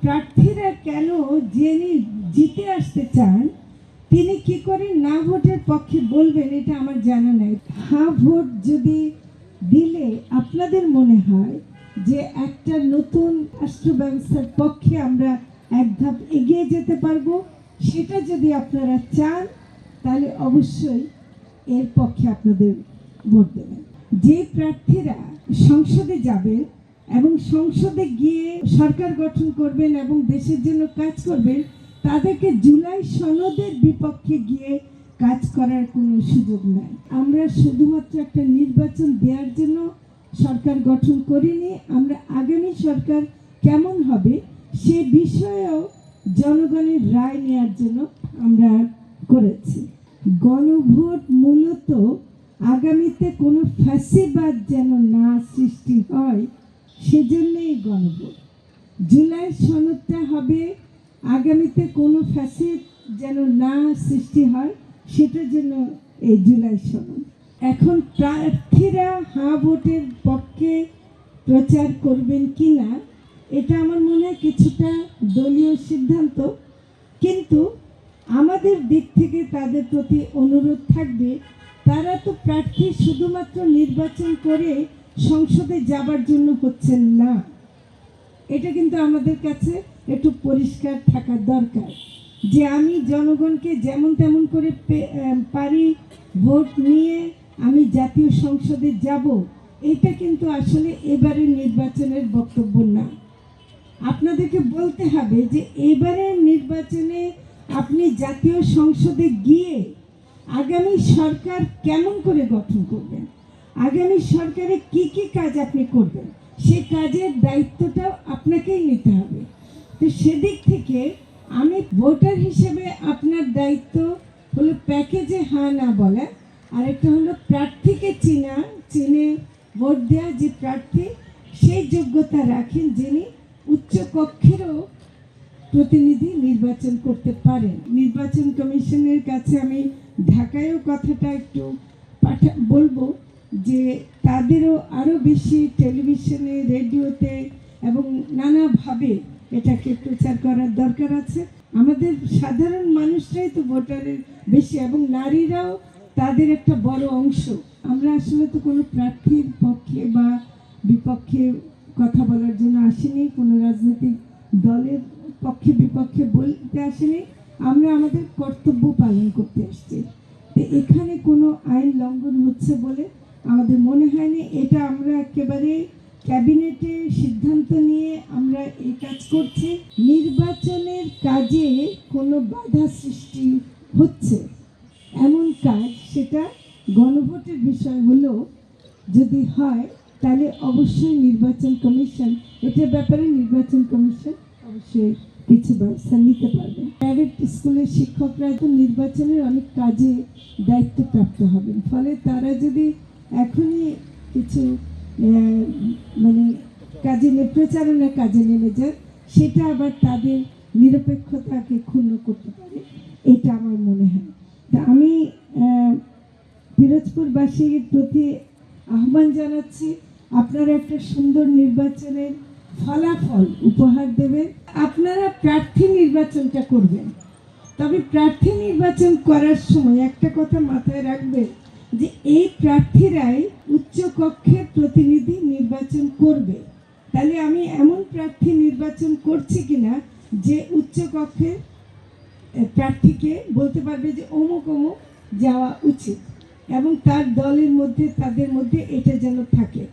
প্রার্থীরা কেন যিনি জিতে আসতে চান তিনি কি করে না ভোটের পক্ষে বলবেন এটা আমার জানা নাই। হ্যাঁ ভোট যদি দিলে আপনাদের মনে হয় যে একটা নতুন রাষ্ট্র ব্যবস্থার পক্ষে আমরা এক ধাপ এগিয়ে যেতে পারবো, সেটা যদি আপনারা চান তাহলে অবশ্যই এর পক্ষে আপনাদের ভোট দেবেন। যে প্রার্থীরা সংসদে যাবেন এবং সংসদে গিয়ে সরকার গঠন করবেন এবং দেশের জন্য কাজ করবেন, তাদেরকে জুলাই সনদের বিপক্ষে গিয়ে কাজ করার কোনো সুযোগ নাই। আমরা শুধুমাত্র একটা নির্বাচন দেওয়ার জন্য সরকার গঠন করিনি, আমরা আগামী সরকার কেমন হবে সে বিষয়েও জনগণের রায় নেওয়ার জন্য আমরা করেছি। গণভোট মূলত আগামীতে কোনো ফ্যাসিবাদ যেন না সৃষ্টি হয় সেজন্যই গণভোট। জুলাই সনদটা হবে আগামীতে কোনো ফ্যাসিদ যেন না সৃষ্টি হয় সেটার জন্য এই জুলাই সনদ। এখন প্রার্থীরা হ্যাঁ ভোটের পক্ষে প্রচার করবেন কি না এটা আমার মনে হয় কিছুটা দলীয় সিদ্ধান্ত, কিন্তু আমাদের দিক থেকে তাদের প্রতি অনুরোধ থাকবে তারা তো প্রার্থী শুধুমাত্র নির্বাচন করে সংসদে যাবার জন্য হচ্ছেন না। এটা কিন্তু আমাদের কাছে একটু পরিষ্কার থাকা দরকার যে আমি জনগণকে যেমন তেমন করে পারি ভোট নিয়ে আমি জাতীয় সংসদে যাব, এটা কিন্তু আসলে এবারের নির্বাচনের বক্তব্য না। আপনাদেরকে বলতে হবে যে এবারের নির্বাচনে আপনি জাতীয় সংসদে গিয়ে আগামী সরকার কেমন করে গঠন করবেন, আগামী সরকারে কি কি কাজ আপনি করবেন, সে কাজের দায়িত্বটাও আপনাকেই নিতে হবে। তো সেদিক থেকে আমি ভোটার হিসেবে আপনার দায়িত্ব হলো প্যাকেজে হ্যাঁ না বলা, আরেকটা হলো প্রার্থীকে চিনে ভোট দেওয়া, যে প্রার্থী সেই যোগ্যতা রাখেন যিনি উচ্চ কক্ষেরও প্রতিনিধি নির্বাচন করতে পারেন। নির্বাচন কমিশনের কাছে আমি ঢাকায়ও কথাটা একটু বলবো যে তাদেরও আরও বেশি টেলিভিশনে, রেডিওতে এবং নানাভাবে এটাকে প্রচার করার দরকার আছে। আমাদের সাধারণ মানুষরাই তো ভোটারের বেশি এবং নারীরাও তাদের একটা বড় অংশ। আমরা আসলে তো কোনো প্রার্থীর পক্ষে বা বিপক্ষে কথা বলার জন্য আসিনি, কোনো রাজনৈতিক দলের পক্ষে বিপক্ষে বলতে আসেনি, আমরা আমাদের কর্তব্য পালন করতে আসছি। তো এখানে কোনো আইন লঙ্ঘন হচ্ছে বলে আমাদের মনে হয়নি। এটা আমরা একেবারে ক্যাবিনেটে সিদ্ধান্ত নিয়ে আমরা এই কাজ করছি। নির্বাচনের কাজে কোনো বাধা সৃষ্টি হচ্ছে এমন কাজ, সেটা গণভোটের বিষয় হলো যদি হয় তাহলে অবশ্যই নির্বাচন কমিশন এটার ব্যাপারে নির্বাচন কমিশন অবশ্যই কিছু ব্যবস্থা নিতে পারবে। প্রাইভেট স্কুলের শিক্ষকরা তো নির্বাচনের অনেক কাজে দায়িত্বপ্রাপ্ত হবেন, ফলে তারা যদি এখনই কিছু প্রচারণার কাজে নেমে যায় সেটা আবার তাদের নিরপেক্ষতাকে ক্ষুণ্ণ করতে পারে, এটা আমার মনে হয়। তা আমি পিরোজপুরবাসীর প্রতি আহ্বান জানাচ্ছি, আপনারা একটা সুন্দর নির্বাচনের ফলাফল উপহার দেবেন। আপনারা প্রার্থী নির্বাচনটা করবেন, তবে প্রার্থী নির্বাচন করার সময় একটা কথা মাথায় রাখবেন যে এই প্রার্থীরাই উচ্চ কক্ষের প্রতিনিধি নির্বাচন করবে। তাহলে আমি এমন প্রার্থী নির্বাচন করছি কিনা যে উচ্চ কক্ষের প্রার্থীকে বলতে পারবে যে অমুক অমুক যাওয়া উচিত এবং তার দলের মধ্যে তাদের মধ্যে এটা যেন থাকে।